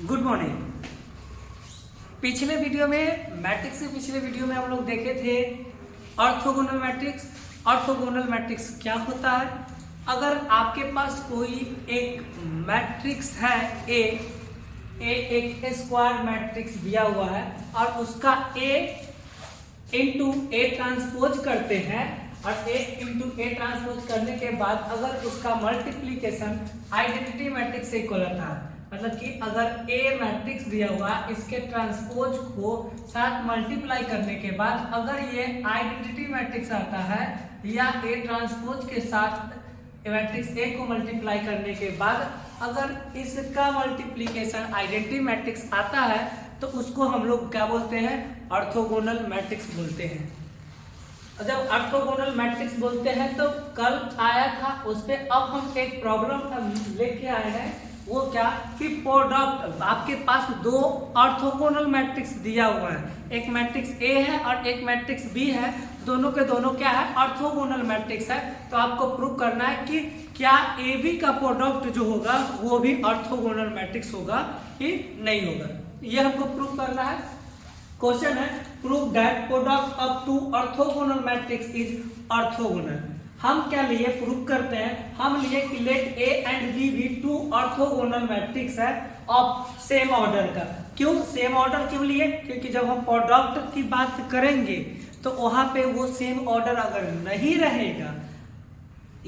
Good morning. पिछले video में matrix के पिछले वीडियो में हम लोग देखे थे ऑर्थोगोनल मैट्रिक्स। ऑर्थोगोनल मैट्रिक्स क्या होता है? अगर आपके पास कोई एक मैट्रिक्स है ए एक स्क्वायर मैट्रिक्स दिया हुआ है और उसका ए इंटू ए ट्रांसपोज करते हैं और ए इंटू ए ट्रांसपोज करने के बाद अगर उसका मल्टीप्लीकेशन आइडेंटिटी मैट्रिक्स से इक्वल आता है, मतलब कि अगर ए मैट्रिक्स दिया हुआ है इसके ट्रांसपोज को साथ मल्टीप्लाई करने के बाद अगर ये आइडेंटिटी मैट्रिक्स आता है या ए ट्रांसपोज के साथ मैट्रिक्स ए को मल्टीप्लाई करने के बाद अगर इसका मल्टीप्लीकेशन आइडेंटिटी मैट्रिक्स आता है तो उसको हम लोग क्या बोलते हैं? ऑर्थोगोनल मैट्रिक्स बोलते हैं। जब ऑर्थोगोनल मैट्रिक्स बोलते हैं तो कल आया था उस पे अब हम एक प्रॉब्लम लेके आए हैं। वो क्या कि प्रोडक्ट आपके पास दो ऑर्थोगोनल मैट्रिक्स दिया हुआ है, एक मैट्रिक्स ए है और एक मैट्रिक्स बी है, दोनों के दोनों क्या है? ऑर्थोगोनल मैट्रिक्स है। तो आपको प्रूव करना है कि क्या ए बी का प्रोडक्ट जो होगा वो भी ऑर्थोगोनल मैट्रिक्स होगा कि नहीं होगा, ये हमको प्रूव करना है। क्वेश्चन है prove that product of two orthogonal matrix is orthogonal. हम क्या लिए? प्रूव करते हैं। हम लिए कि लेट ए एंड बी भी टू ऑर्थोगोनल मैट्रिक्स है ऑफ सेम ऑर्डर का। क्यों सेम ऑर्डर क्यों लिए? क्योंकि जब हम प्रोडक्ट की बात करेंगे तो वहां पे वो सेम ऑर्डर अगर नहीं रहेगा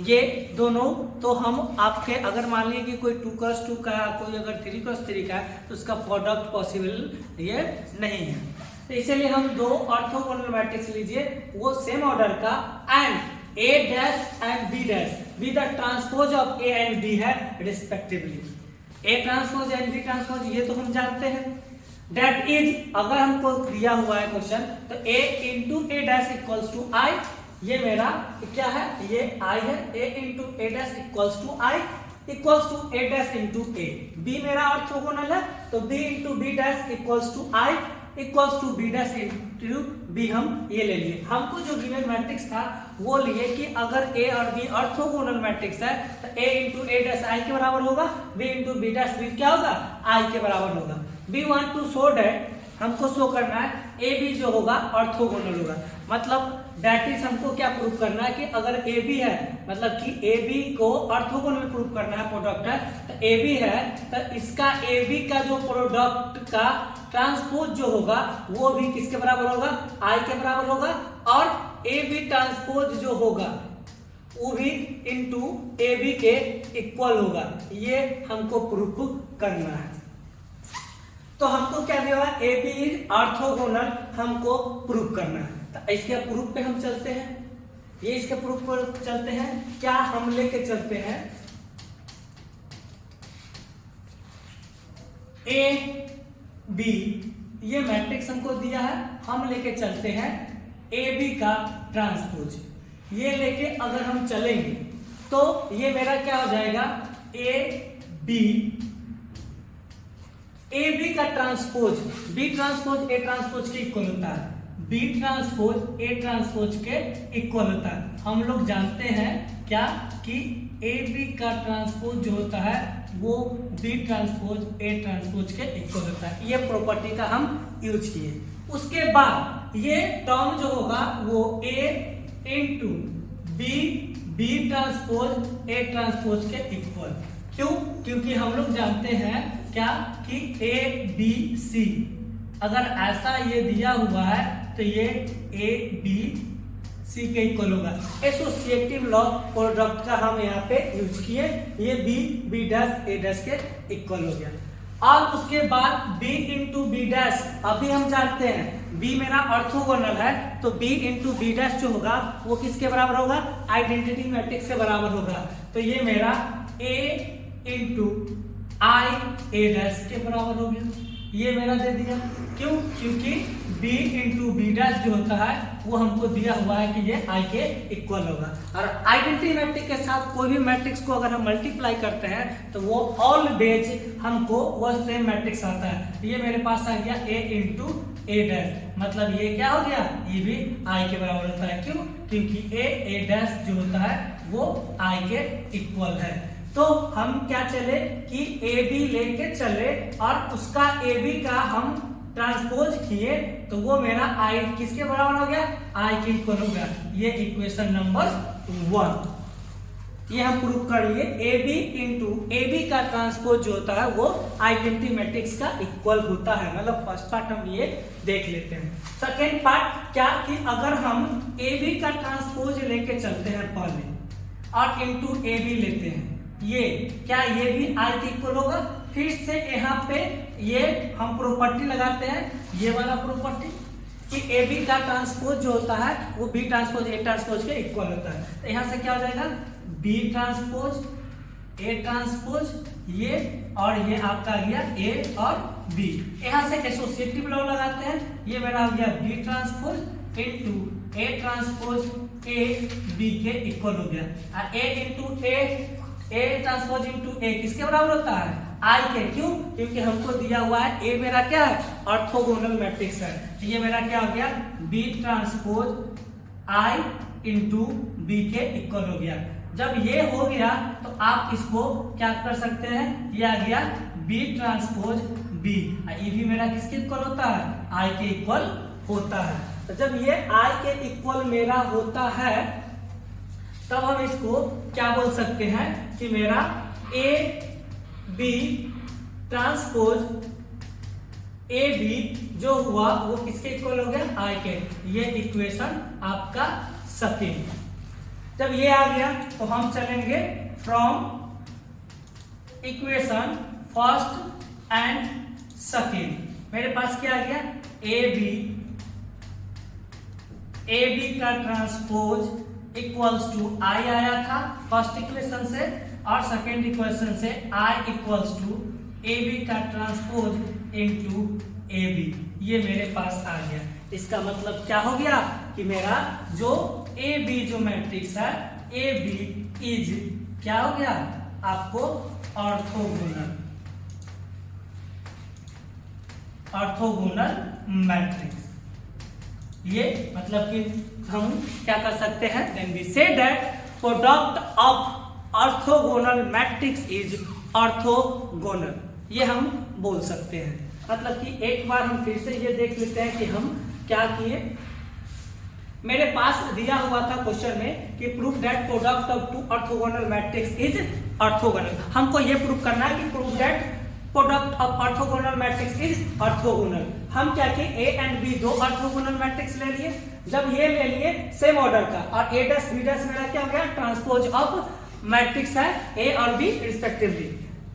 ये दोनों, तो हम आपके अगर मान लीजिए कि कोई 2x2 का कोई अगर 3x3 का है तो उसका प्रोडक्ट पॉसिबल ये नहीं है। तो इसीलिए हम दो ऑर्थोगोनल मैट्रिक्स लीजिए वो सेम ऑर्डर का and A dash and B dash be the transpose of A and B है respectively। A transpose and B transpose ये तो हम जानते हैं। That is अगर हमको दिया हुआ है क्वेश्चन तो A into A dash equals to I, ये मेरा क्या है? ये I है। A into A dash equals to I equals to A dash into A। B मेरा ऑर्थोगोनल है तो B into B dash equals to I equals to B dash into B हम ये ले लिए। हमको जो गिवन मैट्रिक्स था वो लिए कि अगर A और B ऑर्थोगोनल मैट्रिक्स है तो A into A dash I के बराबर होगा, B into B dash B क्या होगा? I के बराबर होगा। We want to show that, हमको शो करना है ए बी जो होगा ऑर्थोगोनल होगा। मतलब दैट इज हमको क्या प्रूव करना है कि अगर ए बी है, मतलब कि ए बी को ऑर्थोगोनल प्रूव करना है, प्रोडक्ट है तो ए बी है तो इसका ए बी का जो प्रोडक्ट का ट्रांसपोज जो होगा वो भी किसके बराबर होगा? आई के बराबर होगा। और ए बी ट्रांसपोज जो होगा वो भी इनटू ए बी के इक्वल होगा। ये हमको प्रूव करना है। तो हमको क्या दिया हुआ? ए बी इज ऑर्थोगोनल हमको प्रूव करना है। तो इसके प्रूफ पे हम चलते हैं। ये इसके प्रूफ पर चलते हैं। क्या हम लेके चलते हैं ए बी, ये मैट्रिक्स हमको दिया है, हम लेके चलते हैं ए बी का ट्रांसपोज। ये लेके अगर हम चलेंगे तो ये मेरा क्या हो जाएगा? ए बी का transpose B transpose A transpose के इक्वल होता है, बी ट्रांसपोज ए ट्रांसपोज के इक्वल होता है। हम लोग जानते हैं क्या कि ए बी का ट्रांसपोज जो होता है वो बी ट्रांसपोज ए ट्रांसपोज के इक्वल होता है। ये प्रॉपर्टी का हम यूज किए। उसके बाद ये टर्म जो होगा वो A into B transpose A transpose के इक्वल। क्यों? क्योंकि हम लोग जानते हैं क्या कि ए बी सी अगर ऐसा ये दिया हुआ है तो ये ए बी सी के इक्वल होगा। एसोसिएटिव लॉ प्रोडक्ट का हम यहाँ पे यूज किए। ये बी डैश ए डैश के इक्वल हो गया। और उसके बाद बी इंटू बी डैश अभी हम जानते हैं बी मेरा ऑर्थोगोनल है तो बी इंटू बी डैश जो होगा वो किसके बराबर होगा? आइडेंटिटी मैट्रिक्स के बराबर होगा। तो ये मेरा ए इंटू आई ए डैश के बराबर हो गया। ये मेरा दे दिया। क्यों? क्योंकि b इंटू बी डैश जो होता है वो हमको दिया हुआ है कि ये i के इक्वल होगा। और आइडेंटिटी मैट्रिक्स के साथ कोई भी मैट्रिक्स को अगर हम मल्टीप्लाई करते हैं तो वो ऑलवेज हमको वो सेम मैट्रिक्स आता है। ये मेरे पास आ गया a इंटू ए डैश, मतलब ये क्या हो गया? ये भी i के बराबर होता है। क्यों? क्योंकि a डैश जो होता है वो i के इक्वल है। तो हम क्या चले कि ए बी लेके चले और उसका ए बी का हम ट्रांसपोज किए तो वो मेरा आई किसके बराबर हो गया, आई के इक्वल हो गया। ये इक्वेशन नंबर 1 ये हम प्रूव कर लिए। A B into A B का ट्रांसपोज जो होता है वो आइडेंटिटी मैट्रिक्स का इक्वल होता है। मतलब फर्स्ट पार्ट हम ये देख लेते हैं। सेकेंड पार्ट क्या कि अगर हम ए बी का ट्रांसपोज लेके चलते हैं पहले और इंटू ए बी लेते हैं, ये क्या ये भी आई के इक्वल होगा। फिर से यहाँ पे ये हम प्रॉपर्टी लगाते हैं, ये वाला प्रॉपर्टी कि ए बी का ट्रांसपोज जो होता है वो बी ट्रांसपोज ए ट्रांसपोज के इक्वल होता है। तो यहाँ से क्या हो जाएगा, बी ट्रांसपोज ए ट्रांसपोज ये और ये आपका आ गया ए और बी। यहाँ से एसोसिएटिव लॉ लगाते हैं, ये मेरा हो गया B transpose into A transpose A B के इक्वल हो गया। A into A transpose into A किसके बराबर होता है, आई के। क्यों, क्योंकि हमको दिया हुआ है ए मेरा क्या है, ऑर्थोगोनल मैट्रिक्स है। ये मेरा क्या हो गया, बी ट्रांसपोज आई इंटू बी के इक्वल हो गया। जब ये हो गया तो आप इसको क्या कर सकते हैं, ये आ गया बी ट्रांसपोज बी। ये भी मेरा किसके इक्वल होता है, आई के इक्वल होता है। तो जब ये आई के इक्वल मेरा होता है तब हम इसको क्या बोल सकते हैं कि मेरा A B transpose A B जो हुआ वो किसके इक्वल हो गया, आई के। ये इक्वेशन आपका सेकेंड। जब ये आ गया तो हम चलेंगे from equation first and second. मेरे पास क्या आ गया, ए बी का ट्रांसपोज इक्वल्स टू आई आया था फर्स्ट इक्वेशन से, और सेकेंड इक्वेशन से I equals to A B का ट्रांसपोज इनटू ए बी। ये मेरे पास आ गया। इसका मतलब क्या हो गया कि मेरा जो ए बी जो मैट्रिक्स है, ए बी इज क्या हो गया आपको ऑर्थोगोनल मैट्रिक्स। ये मतलब कि हम क्या कर सकते हैं, then we say that product of orthogonal matrix is orthogonal. ये हम बोल सकते हैं। मतलब कि एक बार हम फिर से ये देख लेते हैं कि हम क्या किए। मेरे पास दिया हुआ था क्वेश्चन में कि proof that product of two orthogonal matrix is orthogonal. हमको ये प्रूफ करना है कि proof that product of orthogonal matrix is orthogonal. हम क्या किए, ए एंड बी दो ऑर्थोगोनल मैट्रिक्स ले लिए। जब ये ले लिए सेम ऑर्डर का, और ए डैश बी डैश मेरा क्या हो गया, ट्रांसपोज ऑफ मैट्रिक्स है ए और बी रिस्पेक्टिवली।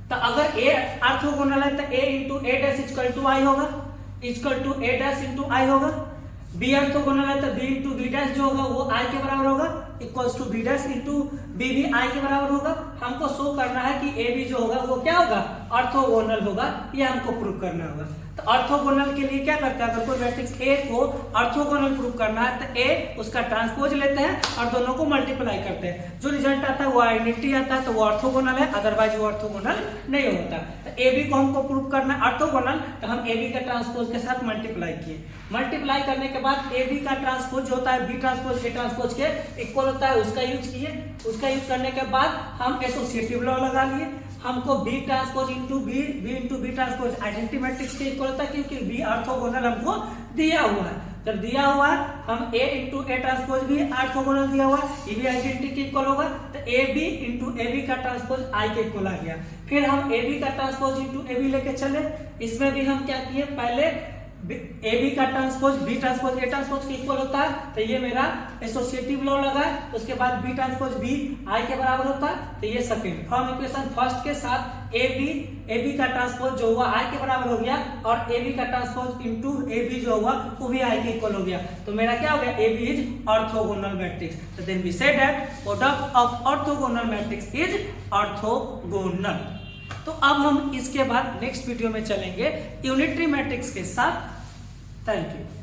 तो अगर ए ऑर्थोगोनल है तो A into A dash equal to I होगा, equal to A dash into I होगा। बी ऑर्थोगोनल है तो बी इंटू बी डैश जो होगा वो आई के बराबर होगा, equals to B dash into B भी आई के बराबर होगा। हमको शो करना है कि ए बी जो होगा वो क्या होगा, ऑर्थोगोनल होगा। ये हमको प्रूव करना होगा। तो ऑर्थोगोनल के लिए क्या करते हैं, अगर कोई मैट्रिक्स ए को ऑर्थोगोनल प्रूव करना है तो ए उसका ट्रांसपोज लेते हैं और दोनों को मल्टीप्लाई करते हैं। जो रिजल्ट आता है वो आइडेंटिटी आता है तो वो ऑर्थोगोनल है, अदरवाइज वो ऑर्थोगोनल नहीं होता। तो ए बी को हमको प्रूव करना है ऑर्थोगोनल, तो हम ए बी का ट्रांसपोज के साथ मल्टीप्लाई किए। मल्टीप्लाई करने के बाद ए बी का ट्रांसपोज जो होता है बी ट्रांसपोज ए ट्रांसपोज के इक्वल होता है, उसका यूज किए। उसका यूज करने के बाद हम एसोसिएटिव लॉ लगा लिए। हमको B transpose into B into B transpose identity matrix के इक्वल होता है, क्योंकि बी ऑर्थोगोनल हमको दिया हुआ है। जब दिया हुआ है हम ए इंटू ए ट्रांसपोज भी ऑर्थोगोनल दिया हुआ है, ये भी आइडेंटिटी के इक्वल होगा। तो A B into A B का ट्रांसपोज आई के इक्वल आ गया। फिर हम ए बी का ट्रांसपोज इंटू ए बी लेके चले। इसमें भी हम क्या किए, पहले ए बी का transpose B transpose A transpose के इक्वल होता है, तो ये मेरा एसोसिएटिव लॉ लगा है। उसके बाद बी ट्रांसपोज बी आई के बराबर होता है, तो ये सेकंड। फ्रॉम इक्वेशन फर्स्ट के साथ ए बी का ट्रांसपोज जो हुआ आई के बराबर हो गया, और ए बी का ट्रांसपोज इंटू ए बी जो हुआ वो भी आई के इक्वल हो गया। तो मेरा क्या हो गया, A B is orthogonal matrix. तो then we say that product of orthogonal matrix is orthogonal. तो अब हम इसके बाद नेक्स्ट वीडियो में चलेंगे यूनिटरी मैट्रिक्स के साथ। Thank you.